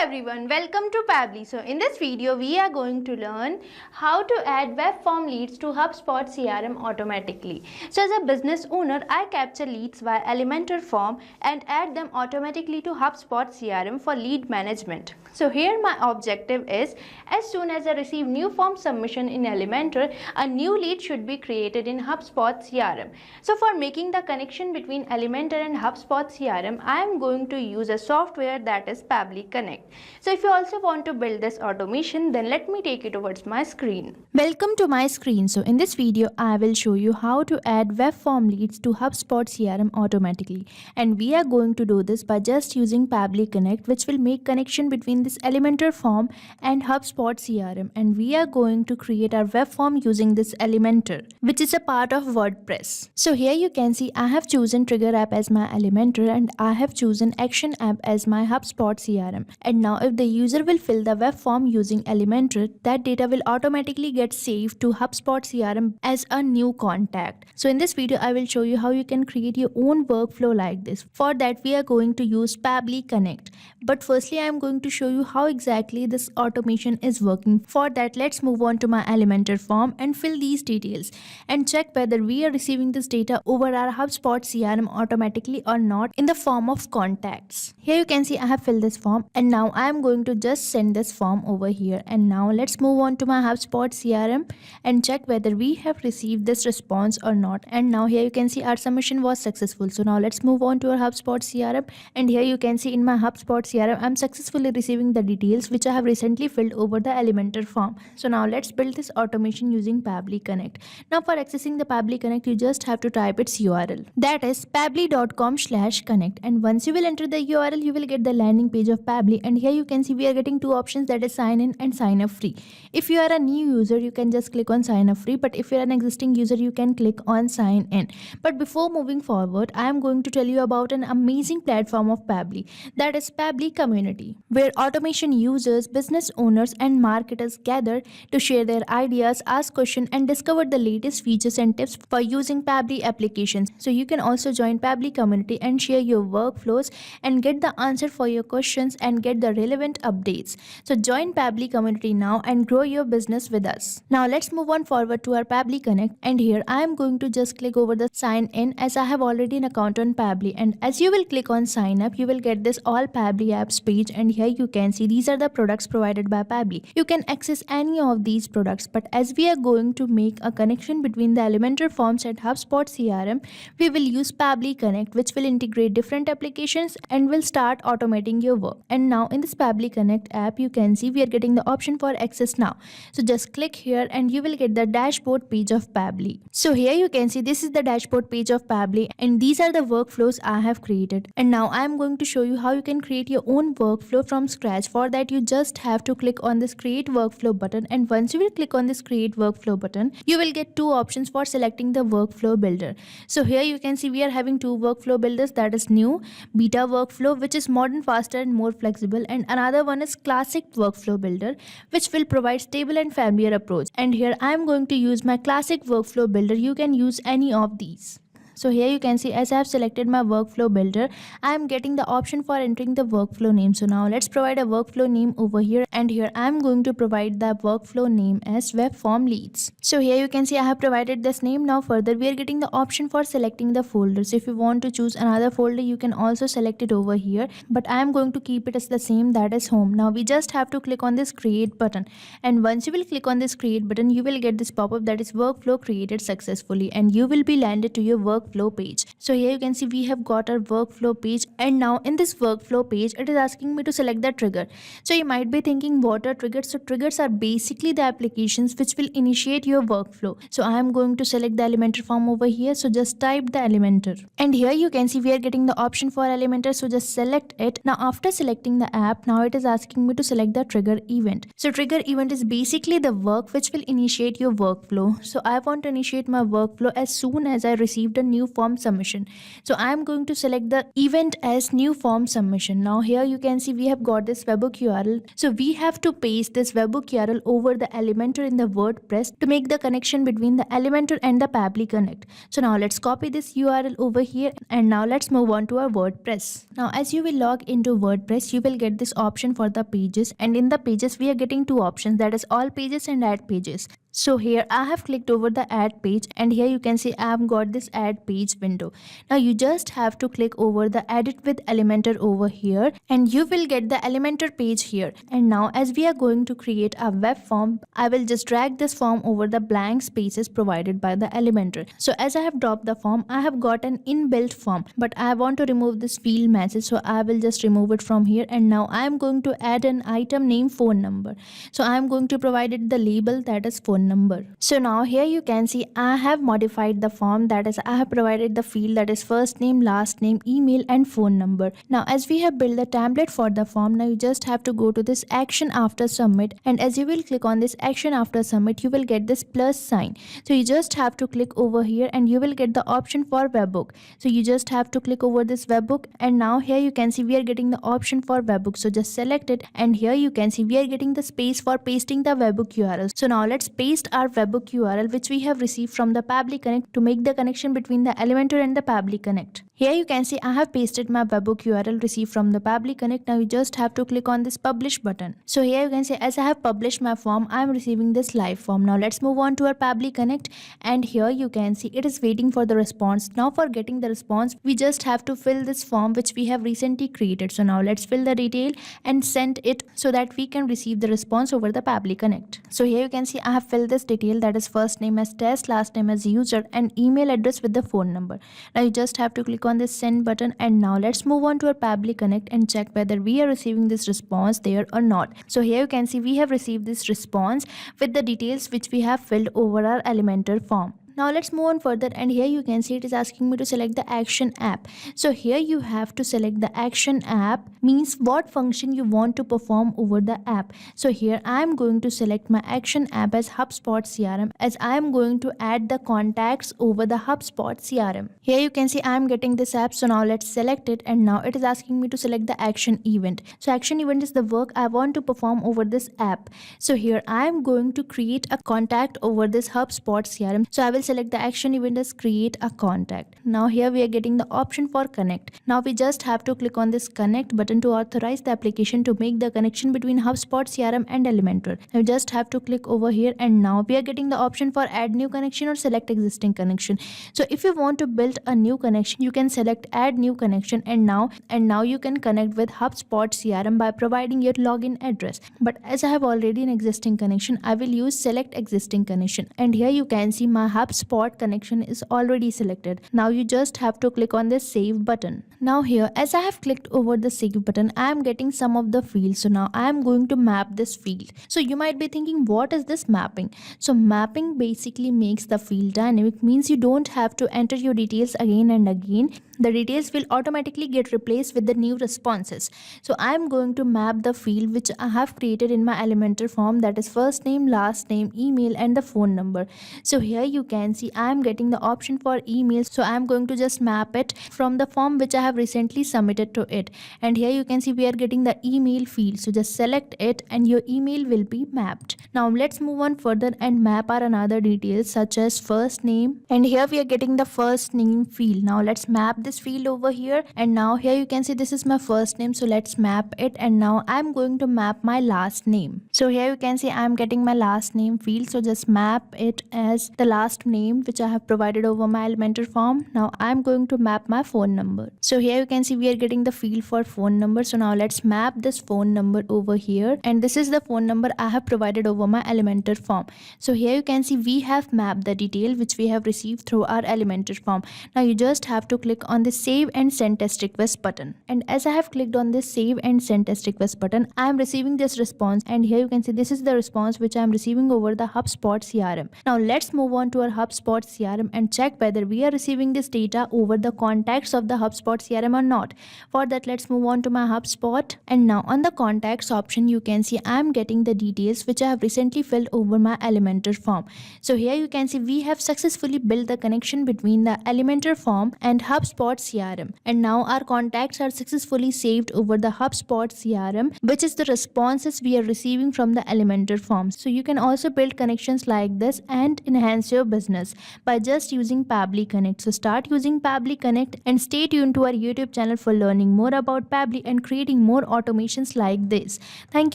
everyone, welcome to Pabbly. So in this video we are going to learn how to add web form leads to HubSpot CRM automatically. So as a business owner, I capture leads via Elementor form and add them automatically to HubSpot CRM for lead management. So here my objective is, as soon as I receive new form submission in Elementor, a new lead should be created in HubSpot CRM. So for making the connection between Elementor and HubSpot CRM, I am going to use a software that is Pabbly Connect. So if you also want to build this automation, then let me take you towards my screen. Welcome to my screen. So in this video, I will show you how to add web form leads to HubSpot CRM automatically. And we are going to do this by just using Pabbly Connect, which will make connection between this Elementor form and HubSpot CRM. And we are going to create our web form using this Elementor, which is a part of WordPress. So here you can see I have chosen Trigger app as my Elementor and I have chosen Action app as my HubSpot CRM. And now if the user will fill the web form using Elementor, that data will automatically get saved to HubSpot CRM as a new contact. So in this video, I will show you how you can create your own workflow like this. For that, we are going to use Pabbly Connect. But firstly, I am going to show you how exactly this automation is working. For that, let's move on to my Elementor form and fill these details and check whether we are receiving this data over our HubSpot CRM automatically or not in the form of contacts. Here you can see I have filled this form and now I am going to just send this form over here. And now let's move on to my HubSpot CRM and check whether we have received this response or not. And now here you can see our submission was successful. So now let's move on to our HubSpot CRM, and here you can see in my HubSpot CRM I'm successfully receiving the details which I have recently filled over the Elementor form. So now let's build this automation using Pabbly Connect. Now for accessing the Pabbly Connect, you just have to type its URL, that is pabbly.com/connect, and once you will enter the URL, you will get the landing page of Pabbly. And here you can see we are getting two options, that is sign in and sign up free. If you are a new user, you can just click on sign up free, but if you are an existing user, you can click on sign in. But before moving forward, I am going to tell you about an amazing platform of Pabbly, that is Pabbly Community, where automation users, business owners and marketers gather to share their ideas, ask questions and discover the latest features and tips for using Pabbly applications. So you can also join Pabbly Community and share your workflows and get the answer for your questions and get the relevant updates. So join Pabbly Community now and grow your business with us. Now let's move on forward to our Pabbly Connect, and here I am going to just click over the sign in as I have already an account on Pabbly. And as you will click on sign up, you will get this all Pabbly apps page, and here you can see these are the products provided by Pabbly. You can access any of these products, but as we are going to make a connection between the Elementor forms and HubSpot CRM, we will use Pabbly Connect, which will integrate different applications and will start automating your work. And now in this Pabbly Connect app, you can see we are getting the option for access now. So just click here and you will get the dashboard page of Pabbly. So here you can see this is the dashboard page of Pabbly, and these are the workflows I have created. And now I am going to show you how you can create your own workflow from scratch. For that, you just have to click on this create workflow button, and once you will click on this create workflow button, you will get two options for selecting the workflow builder. So here you can see we are having two workflow builders, that is new beta workflow, which is modern, faster and more flexible, and another one is classic workflow builder, which will provide stable and familiar approach. And here I am going to use my classic workflow builder. You can use any of these. So here you can see as I have selected my workflow builder, I am getting the option for entering the workflow name. So now let's provide a workflow name over here, and here I am going to provide the workflow name as web form leads. So here you can see I have provided this name. Now further we are getting the option for selecting the folder. So if you want to choose another folder, you can also select it over here, but I am going to keep it as the same, that is home. Now we just have to click on this create button, and once you will click on this create button, you will get this pop-up that is workflow created successfully, and you will be landed to your workflow page. So here you can see we have got our workflow page, and now in this workflow page it is asking me to select the trigger. So you might be thinking, what are triggers? So triggers are basically the applications which will initiate your workflow. So I am going to select the Elementor form over here. So just type the Elementor, and here you can see we are getting the option for Elementor. So just select it. Now after selecting the app, now it is asking me to select the trigger event. So trigger event is basically the work which will initiate your workflow. So I want to initiate my workflow as soon as I received a new new form submission. So I am going to select the event as new form submission. Now here you can see we have got this webhook URL. So we have to paste this webhook URL over the Elementor in the WordPress to make the connection between the Elementor and the Pabbly Connect. So now let's copy this URL over here, and now let's move on to our WordPress. Now as you will log into WordPress, you will get this option for the pages, and in the pages we are getting two options, that is all pages and add pages. So here I have clicked over the add page, and here you can see I have got this add page window. Now you just have to click over the edit with Elementor over here, and you will get the Elementor page here. And now as we are going to create a web form, I will just drag this form over the blank spaces provided by the Elementor. So as I have dropped the form, I have got an inbuilt form, but I want to remove this field message, so I will just remove it from here. And now I am going to add an item name phone number. So I am going to provide it the label that is phone number. So now here you can see I have modified the form, that is I have provided the field that is first name, last name, email and phone number. Now as we have built the template for the form, now you just have to go to this action after submit, and as you will click on this action after submit, you will get this plus sign. So you just have to click over here and you will get the option for webhook. So you just have to click over this webhook, and now here you can see we are getting the option for webhook. So just select it, and here you can see we are getting the space for pasting the webhook URL. So now let's paste our webhook URL which we have received from the Pabbly Connect to make the connection between the Elementor and the Pabbly Connect. Here you can see I have pasted my webhook URL received from the Pabbly Connect. Now you just have to click on this publish button. So here you can see as I have published my form, I am receiving this live form. Now let's move on to our Pabbly Connect, and here you can see it is waiting for the response. Now for getting the response, we just have to fill this form which we have recently created. So now let's fill the detail and send it so that we can receive the response over the Pabbly Connect. So here you can see I have filled this detail, that is first name as test, last name as user and email address with the phone number. Now you just have to click on this send button, and now let's move on to our Pabbly Connect and check whether we are receiving this response there or not. So here you can see we have received this response with the details which we have filled over our Elementor form. Now let's move on further, and here you can see it is asking me to select the action app. So here you have to select the action app, means what function you want to perform over the app. So here I am going to select my action app as HubSpot CRM, as I am going to add the contacts over the HubSpot CRM. Here you can see I am getting this app. So now let's select it, and now it is asking me to select the action event. So action event is the work I want to perform over this app. So here I am going to create a contact over this HubSpot CRM. So I will select the action event as create a contact. Now here we are getting the option for connect. Now we just have to click on this connect button to authorize the application to make the connection between HubSpot CRM and Elementor. Now you just have to click over here, and now we are getting the option for add new connection or select existing connection. So if you want to build a new connection, you can select add new connection, and now you can connect with HubSpot CRM by providing your login address. But as I have already an existing connection, I will use select existing connection, and here you can see my HubSpot connection is already selected. Now you just have to click on this save button. Now here as I have clicked over the save button, I am getting some of the fields. So now I am going to map this field. So you might be thinking, what is this mapping? So mapping basically makes the field dynamic, means you don't have to enter your details again and again. The details will automatically get replaced with the new responses. So I am going to map the field which I have created in my Elementor form, that is first name, last name, email and the phone number. So here you can see I am getting the option for email. So I am going to just map it from the form which I have recently submitted to it. And here you can see we are getting the email field. So just select it and your email will be mapped. Now let's move on further and map our another details such as first name. And here we are getting the first name field. Now let's map this field over here, and now here you can see this is my first name. So let's map it, and now I'm going to map my last name. So here you can see I'm getting my last name field. So just map it as the last name which I have provided over my Elementor form. Now I'm going to map my phone number. So here you can see we are getting the field for phone number. So now let's map this phone number over here, and this is the phone number I have provided over my Elementor form. So here you can see we have mapped the detail which we have received through our Elementor form. Now you just have to click on the save and send test request button, and as I have clicked on this save and send test request button, I am receiving this response, and here you can see this is the response which I am receiving over the HubSpot CRM. Now let's move on to our HubSpot CRM and check whether we are receiving this data over the contacts of the HubSpot CRM or not. For that, let's move on to my HubSpot, and now on the contacts option you can see I am getting the details which I have recently filled over my Elementor form. So here you can see we have successfully built the connection between the Elementor form and HubSpot CRM, and now our contacts are successfully saved over the HubSpot CRM, which is the responses we are receiving from the Elementor form. So you can also build connections like this and enhance your business by just using Pabbly Connect. So start using Pabbly Connect and stay tuned to our YouTube channel for learning more about Pabbly and creating more automations like this. Thank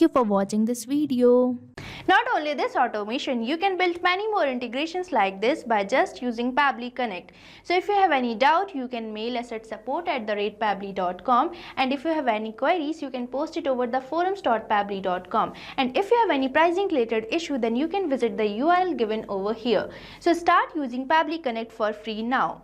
you for watching this video. Not only this automation, you can build many more integrations like this by just using Pabbly Connect. So if you have any doubt, you can mail us at support@pabbly.com, and if you have any queries, you can post it over the forums.pabbly.com. And if you have any pricing related issue, then you can visit the URL given over here. So start using Pabbly Connect for free now.